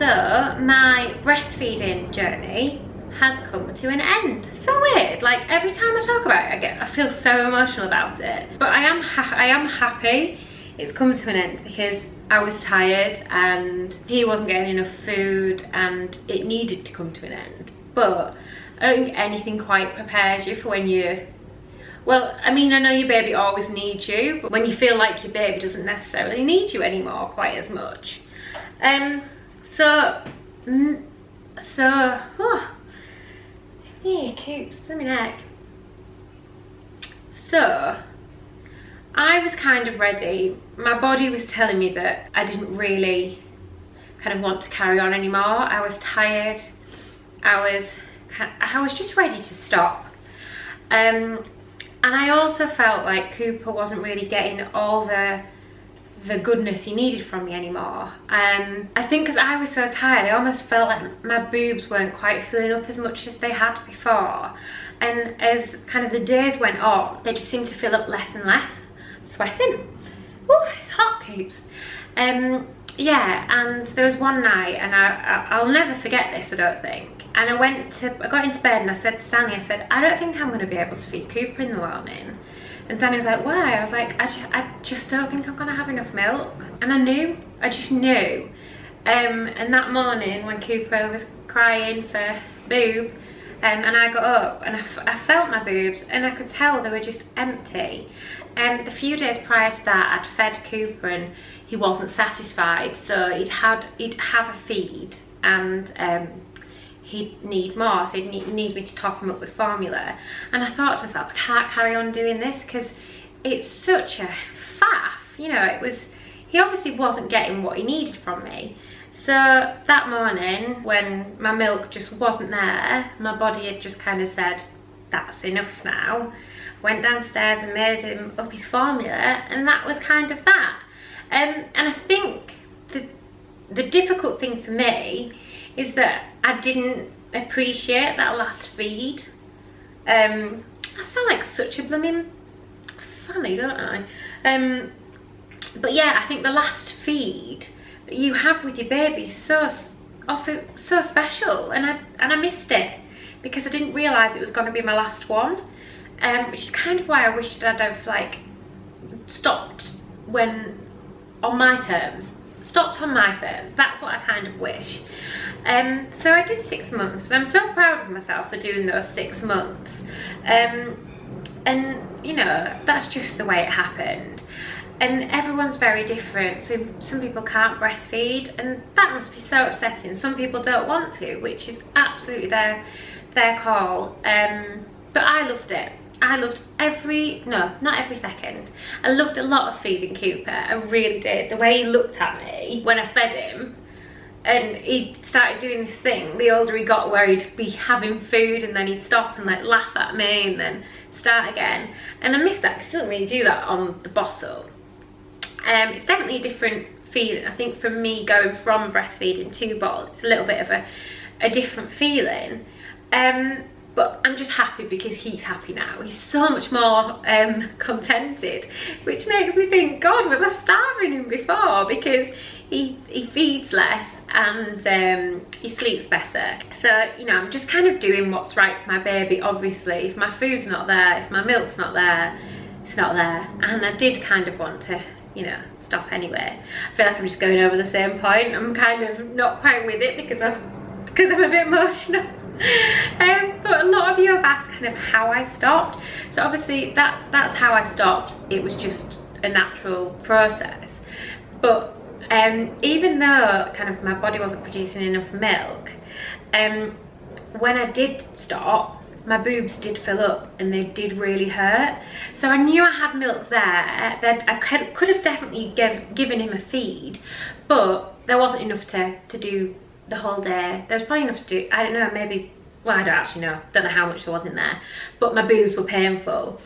So my breastfeeding journey has come to an end. So weird, like every time I talk about it, I feel so emotional about it. But I am happy it's come to an end, because I was tired and he wasn't getting enough food and it needed to come to an end. But I don't think anything quite prepares you for when you, well, I mean, I know your baby always needs you, but when you feel like your baby doesn't necessarily need you anymore quite as much. Yeah, coops, let me neck. So, I was kind of ready. My body was telling me that I didn't really kind of want to carry on anymore. I was tired. I was just ready to stop. And I also felt like Cooper wasn't really getting all the goodness he needed from me anymore. I think because I was so tired, I almost felt like my boobs weren't quite filling up as much as they had before. And as kind of the days went on, they just seemed to fill up less and less. I'm sweating. Oh, it's hot, Coops. Yeah, and there was one night, and I'll never forget this, I don't think. And I got into bed and I said to Stanley, I said, I don't think I'm going to be able to feed Cooper in the morning. And Danny was like, why? I was like, I just don't think I'm going to have enough milk. And I just knew. And that morning when Cooper was crying for boob, and I got up and I felt my boobs and I could tell they were just empty. The few days prior to that, I'd fed Cooper and he wasn't satisfied. So he'd have a feed and he'd need more, so he'd need me to top him up with formula. And I thought to myself, I can't carry on doing this because it's such a faff, you know. He obviously wasn't getting what he needed from me. So that morning when my milk just wasn't there, my body had just kind of said, that's enough now. Went downstairs and made him up his formula, and that was kind of that. And I think the difficult thing for me is that I didn't appreciate that last feed. I sound like such a blooming fanny, don't I? But yeah, I think the last feed that you have with your baby is so special, and I missed it because I didn't realise it was going to be my last one, which is kind of why I wished I'd have like stopped on my terms. That's what I kind of wish. So I did 6 months, and I'm so proud of myself for doing those 6 months. And you know, that's just the way it happened. And everyone's very different. So some people can't breastfeed, and that must be so upsetting. Some people don't want to, which is absolutely their call. But I loved it. I loved not every second. I loved a lot of feeding Cooper. I really did. The way he looked at me when I fed him, and he started doing this thing the older he got where he'd be having food and then he'd stop and like laugh at me and then start again. And I miss that because he doesn't really do that on the bottle. It's definitely a different feeling. I think for me, going from breastfeeding to bottle, it's a little bit of a different feeling. But I'm just happy because he's happy now. He's so much more contented, which makes me think, God, was I starving him before? Because he feeds less and he sleeps better. So, you know, I'm just kind of doing what's right for my baby. Obviously, if my food's not there, if my milk's not there, it's not there. And I did kind of want to, you know, stop anyway. I feel like I'm just going over the same point. I'm kind of not quite with it because I'm a bit emotional. But a lot of you have asked kind of how I stopped. So obviously that's how I stopped. It was just a natural process. But even though kind of my body wasn't producing enough milk, when I did stop, my boobs did fill up and they did really hurt. So I knew I had milk there, that I could have definitely given him a feed, but there wasn't enough to do the whole day. There was probably enough to do, I don't know, maybe, well, I don't actually know, don't know how much there was in there, but my boobs were painful.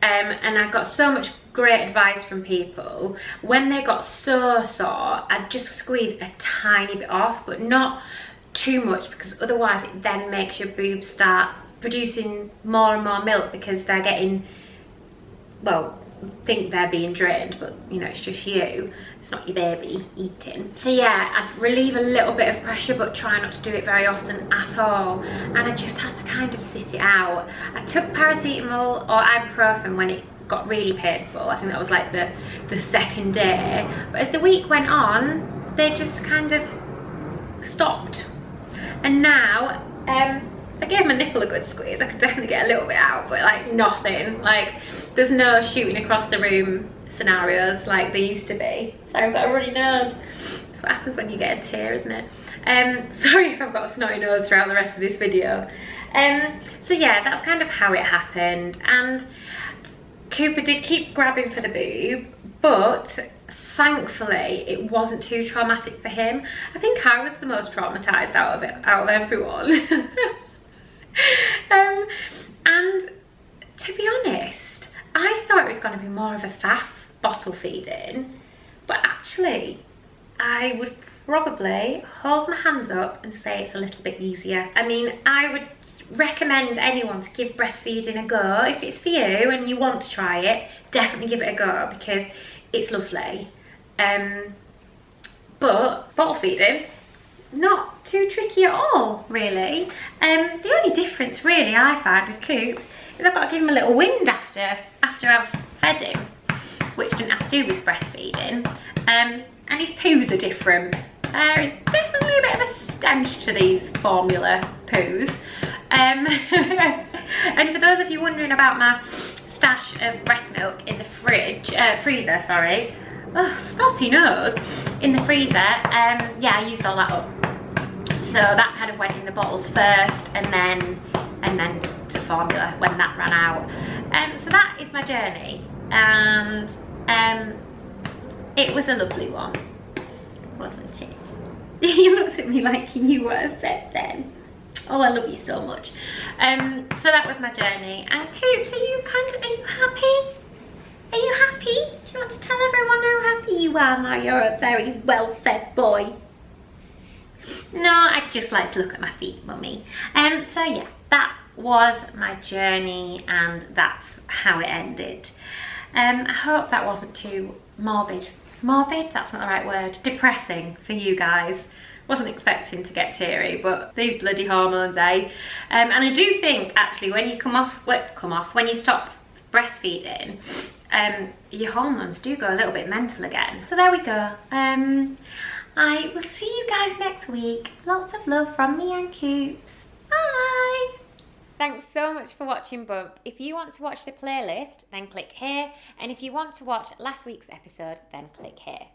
And I got so much great advice from people. When they got so sore, I'd just squeeze a tiny bit off, but not too much, because otherwise it then makes your boobs start producing more and more milk because they're getting, well, think they're being drained, but you know, it's just you. It's not your baby eating. So yeah, I'd relieve a little bit of pressure, but try not to do it very often at all. And I just had to kind of sit it out. I took paracetamol or ibuprofen when it got really painful. I think that was like the second day. But as the week went on, they just kind of stopped. And now, I gave my nipple a good squeeze. I could definitely get a little bit out, but like nothing. Like there's no shooting across the room scenarios like there used to be. Sorry, I've got a runny nose. That's what happens when you get a tear, isn't it? Sorry if I've got a snotty nose throughout the rest of this video. So yeah, that's kind of how it happened. And Cooper did keep grabbing for the boob, but thankfully it wasn't too traumatic for him. I think I was the most traumatized out of everyone. And to be honest, I thought it was going to be more of a faff bottle feeding, but actually I would probably hold my hands up and say it's a little bit easier. I mean, I would recommend anyone to give breastfeeding a go. If it's for you and you want to try it, definitely give it a go because it's lovely. But bottle feeding, not too tricky at all, really. The only difference really I find with Coops is I've got to give him a little wind after I've fed him, which didn't have to do with breastfeeding. And his poos are different. There's definitely a bit of a stench to these formula poos. And for those of you wondering about my stash of breast milk in the freezer, sorry. Oh, snotty nose. In the freezer, yeah, I used all that up. So that kind of went in the bottles first and then to formula when that ran out. So that is my journey, and it was a lovely one, wasn't it? You looked at me like you knew what I said then. Oh, I love you so much. So that was my journey. And Coops, are you happy? Are you happy? Do you want to tell everyone how happy you are now you're a very well-fed boy? No, I just like to look at my feet, mummy. So yeah, that was my journey and that's how it ended. I hope that wasn't too morbid. Morbid? That's not the right word. Depressing for you guys. Wasn't expecting to get teary, but these bloody hormones, eh? And I do think actually when you when you stop breastfeeding, your hormones do go a little bit mental again. So there we go. I will see you guys next week. Lots of love from me and Coops. Bye! Thanks so much for watching Bump. If you want to watch the playlist, then click here. And if you want to watch last week's episode, then click here.